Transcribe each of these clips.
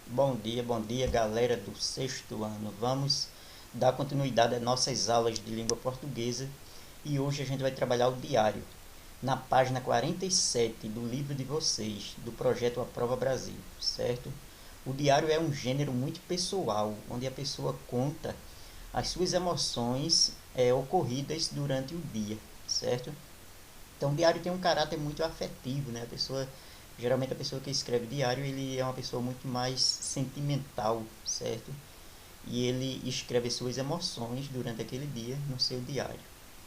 Bom dia galera do sexto ano. Vamos dar continuidade às nossas aulas de língua portuguesa e hoje a gente vai trabalhar o diário na página 47 do livro de vocês, do projeto A Prova Brasil, certo? O diário é um gênero muito pessoal, onde a pessoa conta as suas emoções ocorridas durante o dia, certo? Então o diário tem um caráter muito afetivo, né? Geralmente a pessoa que escreve diário, ele é uma pessoa muito mais sentimental, certo? E ele escreve suas emoções durante aquele dia no seu diário,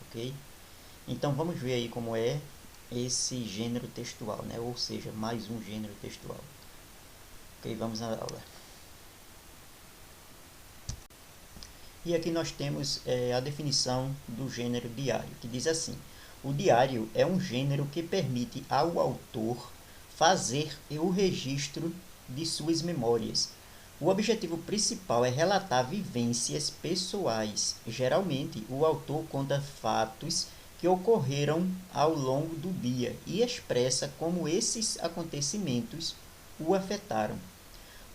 ok? Então vamos ver aí como é esse gênero textual, né? Ou seja, mais um gênero textual. Ok, vamos à aula. E aqui nós temos a definição do gênero diário, que diz assim: o diário é um gênero que permite ao autor fazer o registro de suas memórias. O objetivo principal é relatar vivências pessoais. Geralmente, o autor conta fatos que ocorreram ao longo do dia e expressa como esses acontecimentos o afetaram.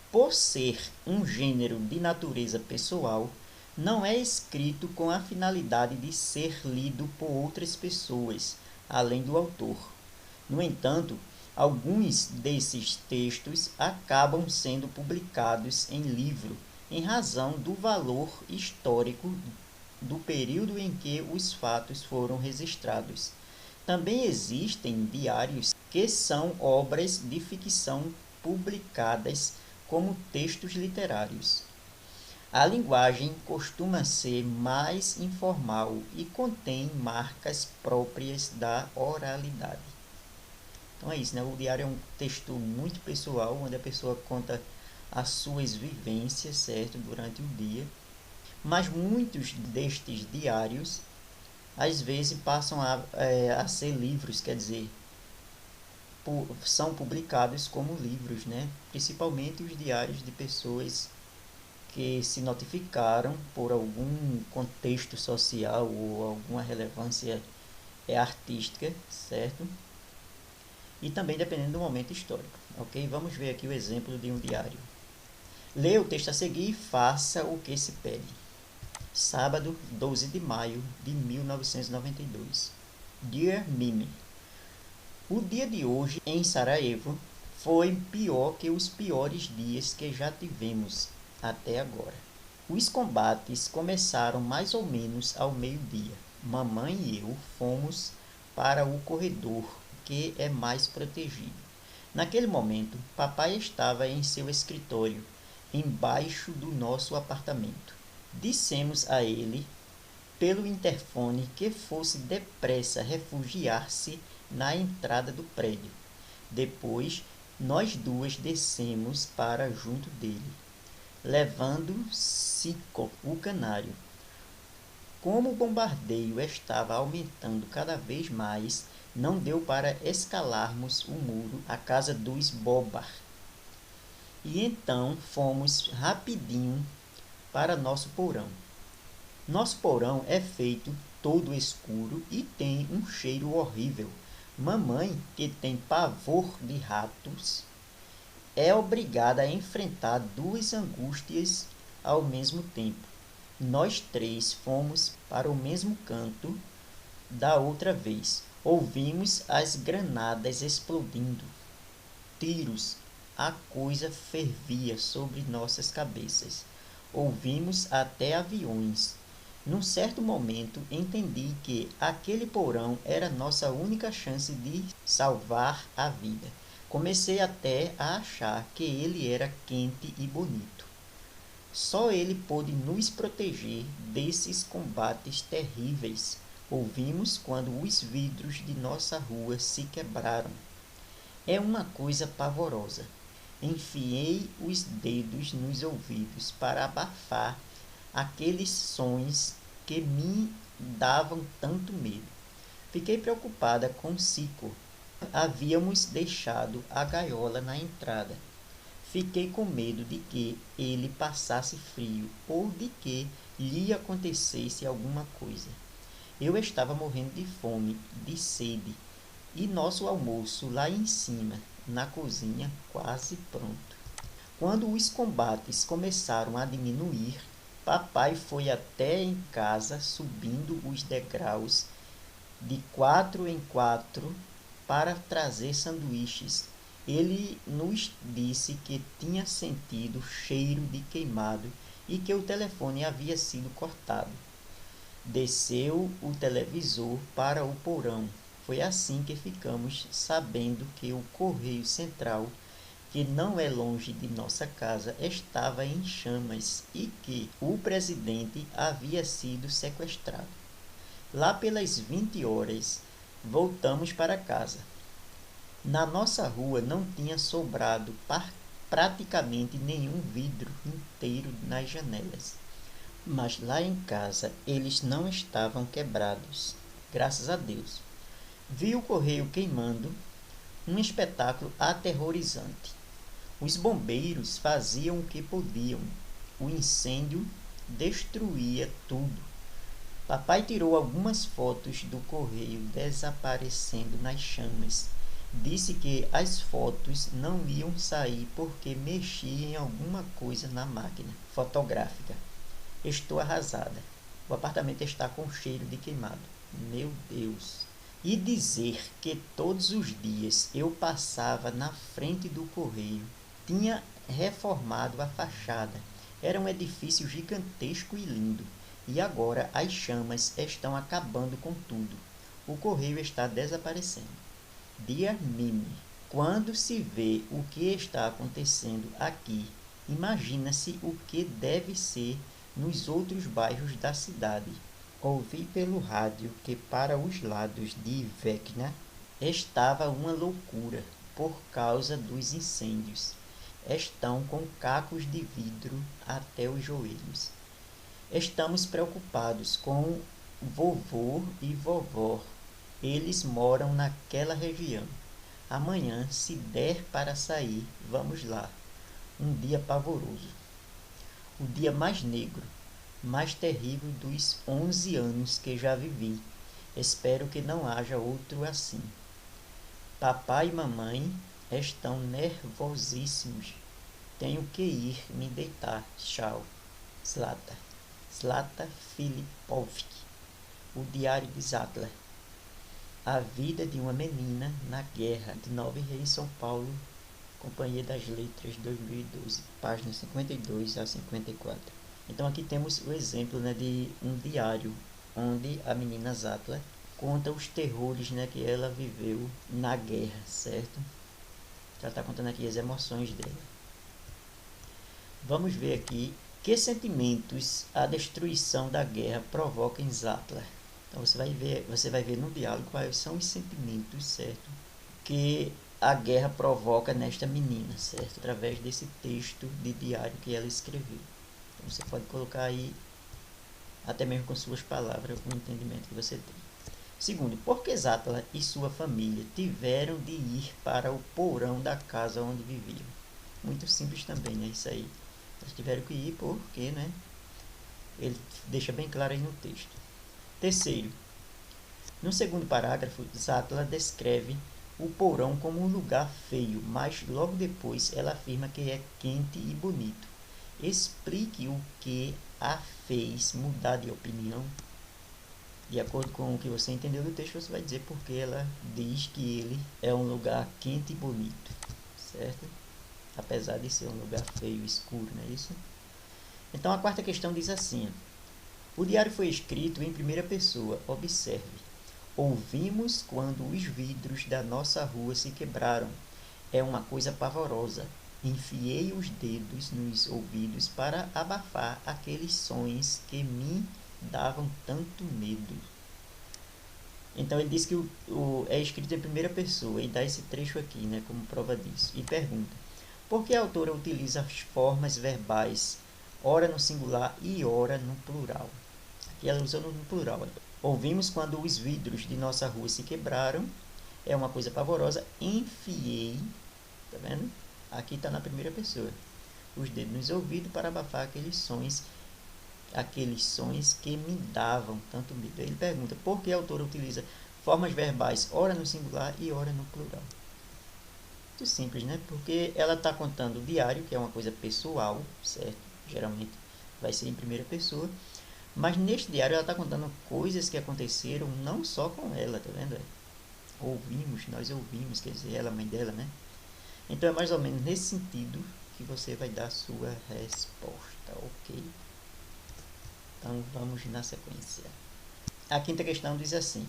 Por ser um gênero de natureza pessoal, não é escrito com a finalidade de ser lido por outras pessoas, além do autor. No entanto, alguns desses textos acabam sendo publicados em livro, em razão do valor histórico do período em que os fatos foram registrados. Também existem diários que são obras de ficção publicadas como textos literários. A linguagem costuma ser mais informal e contém marcas próprias da oralidade. Então é isso, né? O diário é um texto muito pessoal, onde a pessoa conta as suas vivências, certo, durante o dia. Mas muitos destes diários, às vezes, passam a ser livros, quer dizer, são publicados como livros, né? Principalmente os diários de pessoas que se notificaram por algum contexto social ou alguma relevância artística, certo? E também dependendo do momento histórico, ok? Vamos ver aqui o exemplo de um diário. Leia o texto a seguir e faça o que se pede. Sábado, 12 de maio de 1992. Dear Mimi, o dia de hoje em Sarajevo foi pior que os piores dias que já tivemos até agora. Os combates começaram mais ou menos ao meio-dia. Mamãe e eu fomos para o corredor, que é mais protegido. Naquele momento, papai estava em seu escritório, embaixo do nosso apartamento. Dissemos a ele, pelo interfone, que fosse depressa refugiar-se na entrada do prédio. Depois, nós duas descemos para junto dele, levando Cico, o canário. Como o bombardeio estava aumentando cada vez mais, não deu para escalarmos o muro à casa dos Bobar. E então fomos rapidinho para nosso porão. Nosso porão é feito todo escuro e tem um cheiro horrível. Mamãe, que tem pavor de ratos, é obrigada a enfrentar duas angústias ao mesmo tempo. Nós três fomos para o mesmo canto da outra vez. Ouvimos as granadas explodindo. Tiros. A coisa fervia sobre nossas cabeças. Ouvimos até aviões. Num certo momento, entendi que aquele porão era nossa única chance de salvar a vida. Comecei até a achar que ele era quente e bonito. Só ele pôde nos proteger desses combates terríveis. Ouvimos quando os vidros de nossa rua se quebraram. É uma coisa pavorosa. Enfiei os dedos nos ouvidos para abafar aqueles sons que me davam tanto medo. Fiquei preocupada com Cico. Havíamos deixado a gaiola na entrada. Fiquei com medo de que ele passasse frio ou de que lhe acontecesse alguma coisa. Eu estava morrendo de fome, de sede e nosso almoço lá em cima, na cozinha, quase pronto. Quando os combates começaram a diminuir, papai foi até em casa subindo os degraus de 4 em 4 para trazer sanduíches. Ele nos disse que tinha sentido cheiro de queimado e que o telefone havia sido cortado. Desceu o televisor para o porão. Foi assim que ficamos sabendo que o Correio Central, que não é longe de nossa casa, estava em chamas e que o presidente havia sido sequestrado. Lá pelas 20 horas, voltamos para casa. Na nossa rua não tinha sobrado praticamente nenhum vidro inteiro nas janelas. Mas lá em casa eles não estavam quebrados, graças a Deus. Vi o correio queimando, um espetáculo aterrorizante. Os bombeiros faziam o que podiam. O incêndio destruía tudo. Papai tirou algumas fotos do correio desaparecendo nas chamas. Disse que as fotos não iam sair porque mexia em alguma coisa na máquina fotográfica. Estou arrasada. O apartamento está com cheiro de queimado. Meu Deus! E dizer que todos os dias eu passava na frente do correio. Tinha reformado a fachada. Era um edifício gigantesco e lindo. E agora as chamas estão acabando com tudo. O correio está desaparecendo. Dear Mimi, quando se vê o que está acontecendo aqui, imagina-se o que deve ser nos outros bairros da cidade. Ouvi pelo rádio que para os lados de Vecna estava uma loucura por causa dos incêndios. Estão com cacos de vidro até os joelhos. Estamos preocupados com vovô e vovó. Eles moram naquela região. Amanhã, se der para sair, vamos lá. Um dia pavoroso. O dia mais negro, mais terrível dos 11 anos que já vivi. Espero que não haja outro assim. Papai e mamãe estão nervosíssimos. Tenho que ir me deitar. Tchau. Zlata Filipovic. O Diário de Zatla. A vida de uma menina na guerra, de Nova Reis, São Paulo, Companhia das Letras, 2012, páginas 52 a 54. Então aqui temos o exemplo, né, de um diário, onde a menina Zatla conta os terrores, né, que ela viveu na guerra, certo? Ela está contando aqui as emoções dela. Vamos ver aqui que sentimentos a destruição da guerra provoca em Zatla. Então você vai ver no diálogo quais são os sentimentos, certo, que a guerra provoca nesta menina, certo, através desse texto de diário que ela escreveu. Então você pode colocar aí, até mesmo com suas palavras, o entendimento que você tem. Segundo, por que Zatla e sua família tiveram de ir para o porão da casa onde viviam? Muito simples também, né, isso aí. Eles tiveram que ir porque, né, ele deixa bem claro aí no texto. Terceiro, no segundo parágrafo, Zatla descreve o porão como um lugar feio, mas logo depois ela afirma que é quente e bonito. Explique o que a fez mudar de opinião. De acordo com o que você entendeu do texto, você vai dizer porque ela diz que ele é um lugar quente e bonito, certo? Apesar de ser um lugar feio e escuro, não é isso? Então a quarta questão diz assim: o diário foi escrito em primeira pessoa. Observe. Ouvimos quando os vidros da nossa rua se quebraram. É uma coisa pavorosa. Enfiei os dedos nos ouvidos para abafar aqueles sons que me davam tanto medo. Então ele diz que é escrito em primeira pessoa e dá esse trecho aqui, né, como prova disso. E pergunta: por que a autora utiliza as formas verbais, ora no singular e ora no plural? Aqui ela usa no plural. Ouvimos quando os vidros de nossa rua se quebraram. É uma coisa pavorosa. Enfiei, tá vendo? Aqui está na primeira pessoa. Os dedos nos ouvidos para abafar aqueles sons que me davam tanto medo. Ele pergunta por que a autora utiliza Formas verbais, ora no singular e ora no plural. Muito simples, né? Porque ela está contando o diário, que é uma coisa pessoal, certo? Geralmente vai ser em primeira pessoa. Mas neste diário ela está contando coisas que aconteceram não só com ela, tá vendo? Nós ouvimos, quer dizer, ela, a mãe dela, né? Então é mais ou menos nesse sentido que você vai dar a sua resposta, ok? Então vamos na sequência. A quinta questão diz assim: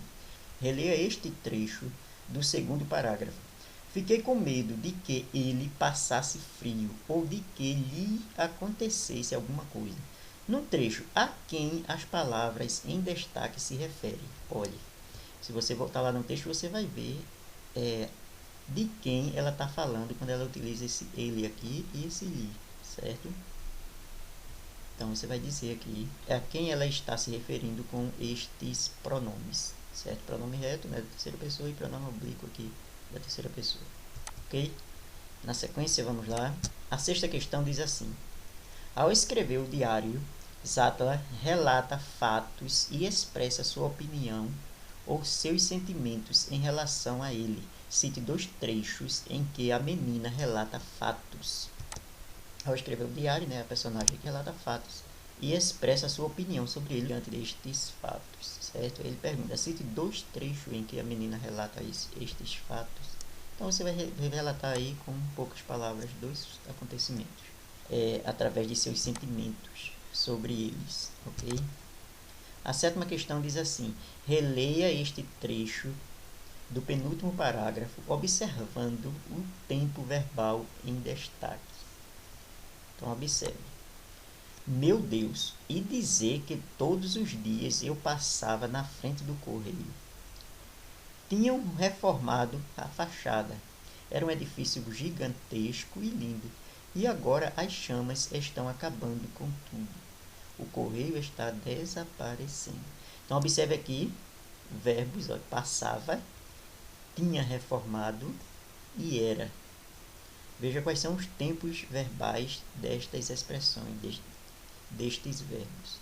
releia este trecho do segundo parágrafo. Fiquei com medo de que ele passasse frio ou de que lhe acontecesse alguma coisa. No trecho, a quem as palavras em destaque se referem? Olhe, se você voltar lá no texto, você vai ver de quem ela está falando quando ela utiliza esse ele aqui e esse lhe, certo? Então, você vai dizer aqui a quem ela está se referindo com estes pronomes, certo? Pronome reto, né, da terceira pessoa, e pronome oblíquo aqui da terceira pessoa, ok? Na sequência, vamos lá. A sexta questão diz assim: ao escrever o diário, Zátala relata fatos e expressa sua opinião ou seus sentimentos em relação a ele. Cite 2 trechos em que a menina relata fatos. Ao escrever o diário, né, a personagem que relata fatos e expressa sua opinião sobre ele diante destes fatos, certo? Ele pergunta: cite 2 trechos em que a menina relata estes fatos. Então você vai relatar aí com poucas palavras 2 acontecimentos, através de seus sentimentos sobre eles, ok? A sétima questão diz assim: releia este trecho do penúltimo parágrafo, observando o tempo verbal em destaque. Então, observe. Meu Deus, e dizer que todos os dias eu passava na frente do correio. Tinham reformado a fachada. Era um edifício gigantesco e lindo. E agora as chamas estão acabando com tudo. O correio está desaparecendo. Então, observe aqui, verbos, ó, passava, tinha reformado e era. Veja quais são os tempos verbais destas expressões, destes verbos.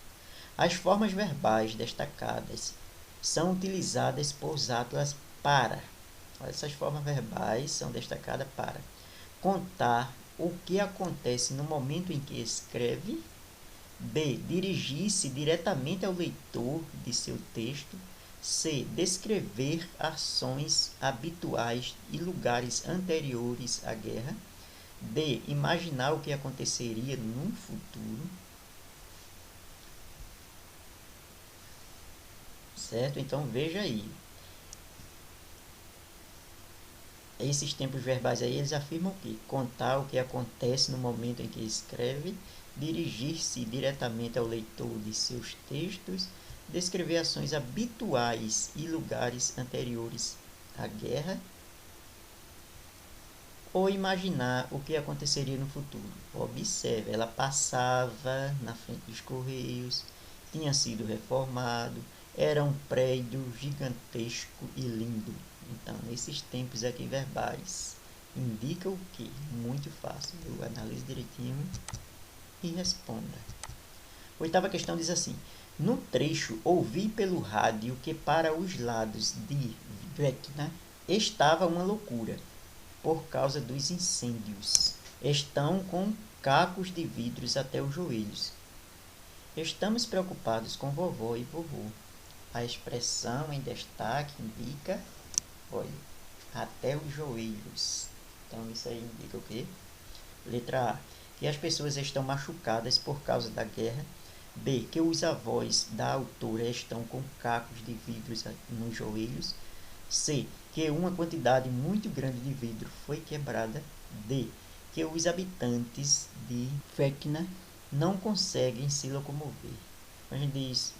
As formas verbais destacadas são utilizadas por Zátlas para. Essas formas verbais são destacadas para contar o que acontece no momento em que escreve. B. Dirigir-se diretamente ao leitor de seu texto. C. Descrever ações habituais e lugares anteriores à guerra. D. Imaginar o que aconteceria no futuro. Certo? Então, veja aí. Esses tempos verbais aí, eles afirmam que contar o que acontece no momento em que escreve, dirigir-se diretamente ao leitor de seus textos, descrever ações habituais e lugares anteriores à guerra, ou imaginar o que aconteceria no futuro. Observe, ela passava na frente dos correios, tinha sido reformado, era um prédio gigantesco e lindo. Então, nesses tempos aqui verbais, indica o que? Muito fácil, viu? Analise direitinho e responda. Oitava questão diz assim: no trecho, ouvi pelo rádio que para os lados de Vecna estava uma loucura por causa dos incêndios. Estão com cacos de vidros até os joelhos. Estamos preocupados com vovó e vovô. A expressão em destaque indica, olha, até os joelhos. Então, isso aí indica o quê? Letra A, que as pessoas estão machucadas por causa da guerra. B, que os avós da autora estão com cacos de vidros nos joelhos. C, que uma quantidade muito grande de vidro foi quebrada. D, que os habitantes de Fekna não conseguem se locomover. A gente diz,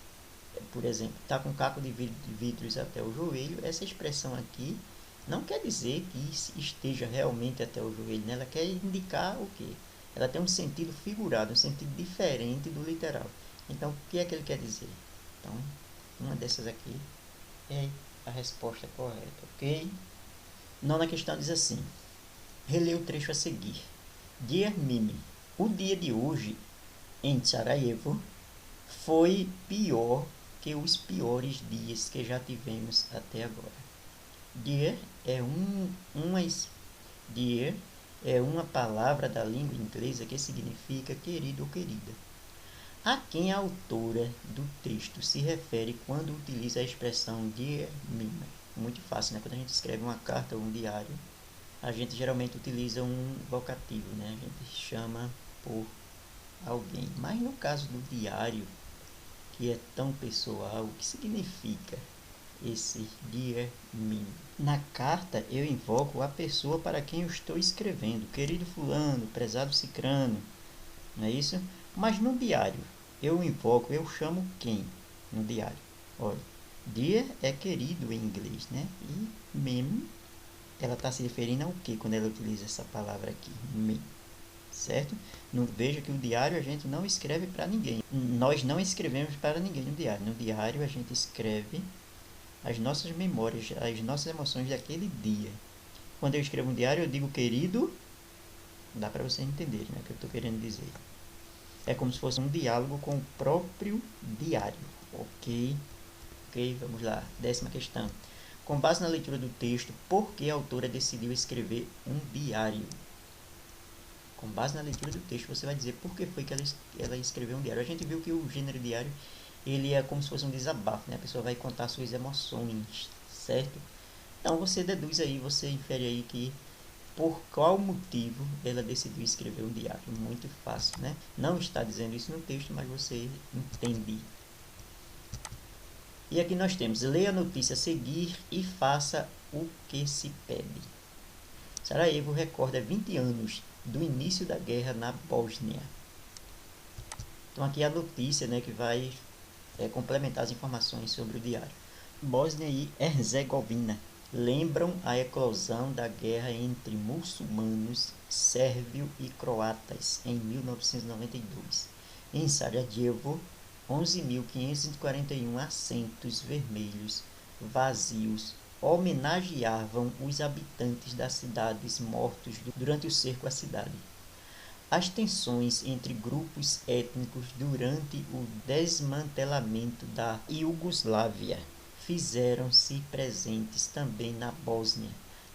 por exemplo, está com caco de vidros até o joelho. Essa expressão aqui não quer dizer que esteja realmente até o joelho, né? Ela quer indicar o quê? Ela tem um sentido figurado, um sentido diferente do literal. Então, o que é que ele quer dizer? Então, uma dessas aqui é a resposta correta, ok? Nona questão diz assim: relê o trecho a seguir. Dear Mimi, o dia de hoje em Sarajevo foi pior que os piores dias que já tivemos até agora. Dear dear é uma palavra da língua inglesa que significa querido ou querida. A quem a autora do texto se refere quando utiliza a expressão dear me? Muito fácil, né? Quando a gente escreve uma carta ou um diário, a gente geralmente utiliza um vocativo, né? A gente chama por alguém. Mas no caso do diário, que é tão pessoal, o que significa esse dear me? Na carta eu invoco a pessoa para quem eu estou escrevendo, querido fulano, prezado cicrano, não é isso? Mas no diário eu chamo quem no diário? Olha, dear é querido em inglês, né? E me, ela está se referindo ao que quando ela utiliza essa palavra aqui, me, certo? Veja que o diário a gente não escreve para ninguém. Nós não escrevemos para ninguém no diário. No diário a gente escreve as nossas memórias, as nossas emoções daquele dia. Quando eu escrevo um diário, eu digo querido, dá para vocês entenderem, né, o que eu estou querendo dizer. É como se fosse um diálogo com o próprio diário. Ok, vamos lá. 10ª questão. Com base na leitura do texto, por que a autora decidiu escrever um diário? Com base na leitura do texto, você vai dizer por que foi que ela escreveu um diário. A gente viu que o gênero diário, ele é como se fosse um desabafo, né? A pessoa vai contar suas emoções, certo? Então, você deduz aí, você infere aí que por qual motivo ela decidiu escrever um diário. Muito fácil, né? Não está dizendo isso no texto, mas você entende. E aqui nós temos, leia a notícia a seguir e faça o que se pede. Sarajevo recorda 20 anos do início da guerra na Bósnia. Então aqui a notícia, né, que vai complementar as informações sobre o diário. Bósnia e Herzegovina lembram a eclosão da guerra entre muçulmanos, sérvio e croatas em 1992. Em Sarajevo, 11.541 assentos vermelhos vazios homenageavam os habitantes das cidades mortos durante o cerco à cidade. As tensões entre grupos étnicos durante o desmantelamento da Iugoslávia fizeram-se presentes também na Bósnia.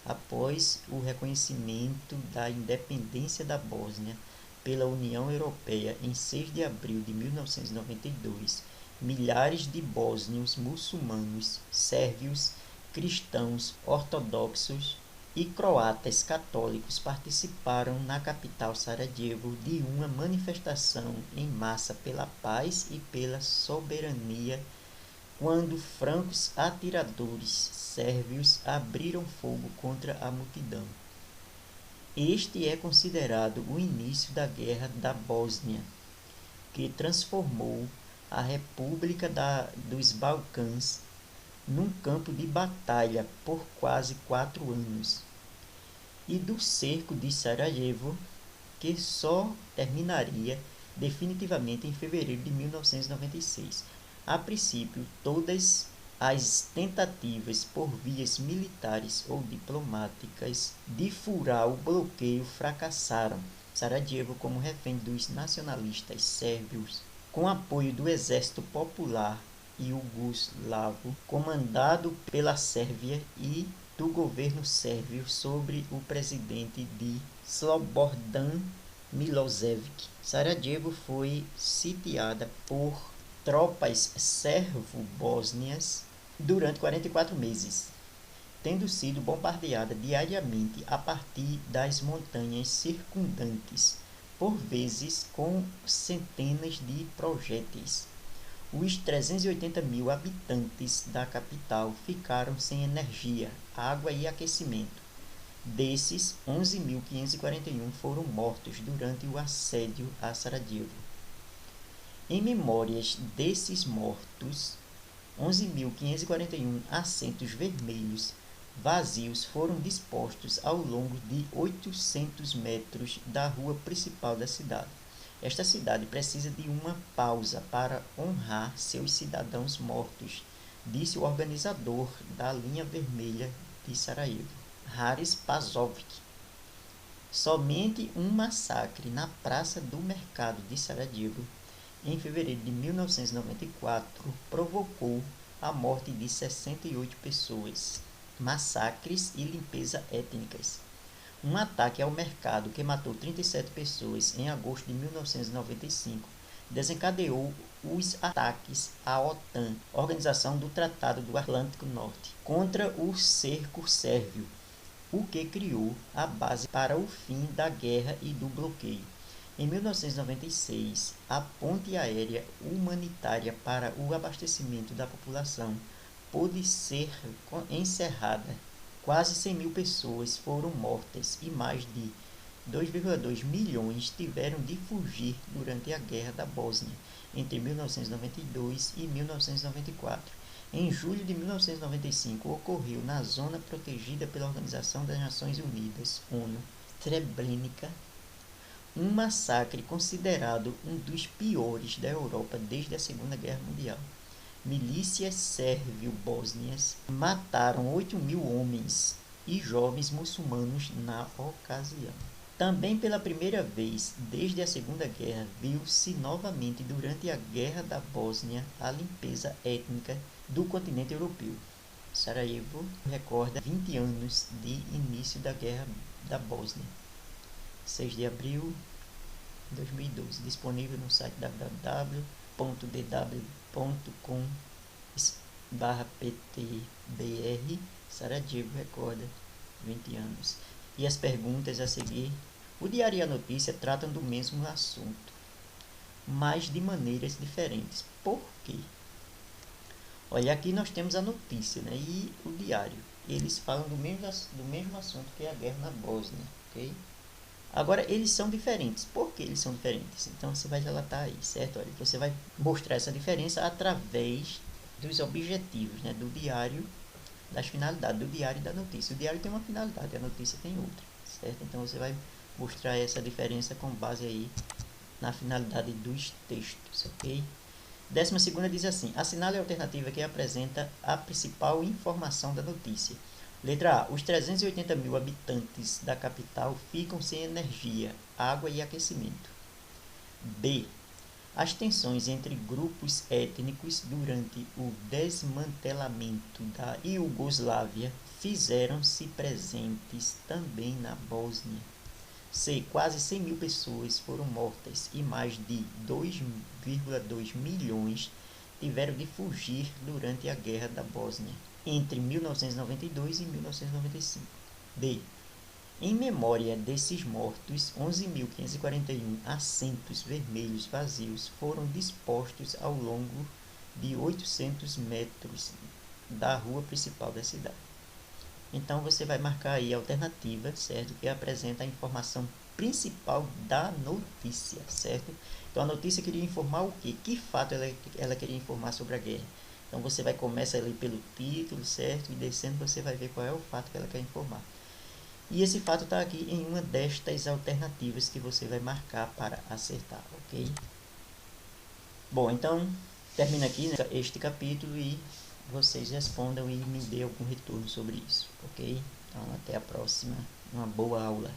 Após o reconhecimento da independência da Bósnia pela União Europeia em 6 de abril de 1992, milhares de bósnios muçulmanos, sérvios, cristãos ortodoxos e croatas católicos participaram na capital Sarajevo de uma manifestação em massa pela paz e pela soberania, quando francos atiradores sérvios abriram fogo contra a multidão. Este é considerado o início da Guerra da Bósnia, que transformou a República dos Balcãs num campo de batalha por quase 4 anos, e do cerco de Sarajevo, que só terminaria definitivamente em fevereiro de 1996. A princípio, todas as tentativas por vias militares ou diplomáticas de furar o bloqueio fracassaram. Sarajevo, como refém dos nacionalistas sérvios, com apoio do Exército Popular Iugoslavo, comandado pela Sérvia, e do governo sérvio sobre o presidente de Slobodan Milošević. Sarajevo foi sitiada por tropas servo-bósnias durante 44 meses, tendo sido bombardeada diariamente a partir das montanhas circundantes, por vezes com centenas de projéteis. Os 380.000 habitantes da capital ficaram sem energia, água e aquecimento. Desses, 11.541 foram mortos durante o assédio a Sarajevo. Em memórias desses mortos, 11.541 assentos vermelhos vazios foram dispostos ao longo de 800 metros da rua principal da cidade. Esta cidade precisa de uma pausa para honrar seus cidadãos mortos, disse o organizador da linha vermelha de Sarajevo, Haris Pazovic. Somente um massacre na praça do mercado de Sarajevo em fevereiro de 1994, provocou a morte de 68 pessoas, massacres e limpeza étnicas. Um ataque ao mercado que matou 37 pessoas em agosto de 1995 desencadeou os ataques à OTAN, Organização do Tratado do Atlântico Norte, contra o cerco sérvio, o que criou a base para o fim da guerra e do bloqueio. Em 1996, a ponte aérea humanitária para o abastecimento da população pôde ser encerrada. Quase 100 mil pessoas foram mortas e mais de 2,2 milhões tiveram de fugir durante a Guerra da Bósnia, entre 1992 e 1994. Em julho de 1995, ocorreu na zona protegida pela Organização das Nações Unidas, ONU, Srebrenica, um massacre considerado um dos piores da Europa desde a Segunda Guerra Mundial. Milícias sérvio-bósnias mataram 8 mil homens e jovens muçulmanos na ocasião. Também pela primeira vez desde a Segunda Guerra, viu-se novamente durante a Guerra da Bósnia a limpeza étnica do continente europeu. Sarajevo recorda 20 anos de início da Guerra da Bósnia. 6 de abril de 2012, disponível no site www.dw.com/ptbr. Sarajevo recorda 20 anos. E as perguntas a seguir. O diário e a notícia tratam do mesmo assunto, mas de maneiras diferentes. Por quê? Olha, aqui nós temos a notícia, né, e o diário. Eles falam do mesmo assunto, que é a guerra na Bósnia, ok? Agora, eles são diferentes. Por que eles são diferentes? Então, você vai relatar aí, certo? Olha, você vai mostrar essa diferença através dos objetivos, né, do diário, das finalidades do diário e da notícia. O diário tem uma finalidade, a notícia tem outra, certo? Então, você vai mostrar essa diferença com base aí na finalidade dos textos, ok? 12ª diz assim: assinale a alternativa que apresenta a principal informação da notícia. Letra A. Os 380 mil habitantes da capital ficam sem energia, água e aquecimento. B. As tensões entre grupos étnicos durante o desmantelamento da Iugoslávia fizeram-se presentes também na Bósnia. C. Quase 100 mil pessoas foram mortas e mais de 2,2 milhões tiveram de fugir durante a Guerra da Bósnia, entre 1992 e 1995. D. Em memória desses mortos, 11.541 assentos vermelhos vazios foram dispostos ao longo de 800 metros da rua principal da cidade. Então, você vai marcar aí a alternativa, certo? Que apresenta a informação principal da notícia, certo? Então, a notícia queria informar o quê? Que fato ela queria informar sobre a guerra? Então, você vai começar ali pelo título, certo? E descendo, você vai ver qual é o fato que ela quer informar. E esse fato está aqui em uma destas alternativas que você vai marcar para acertar, ok? Bom, então, termina aqui, né, este capítulo e vocês respondam e me dê algum retorno sobre isso, ok? Então, até a próxima. Uma boa aula.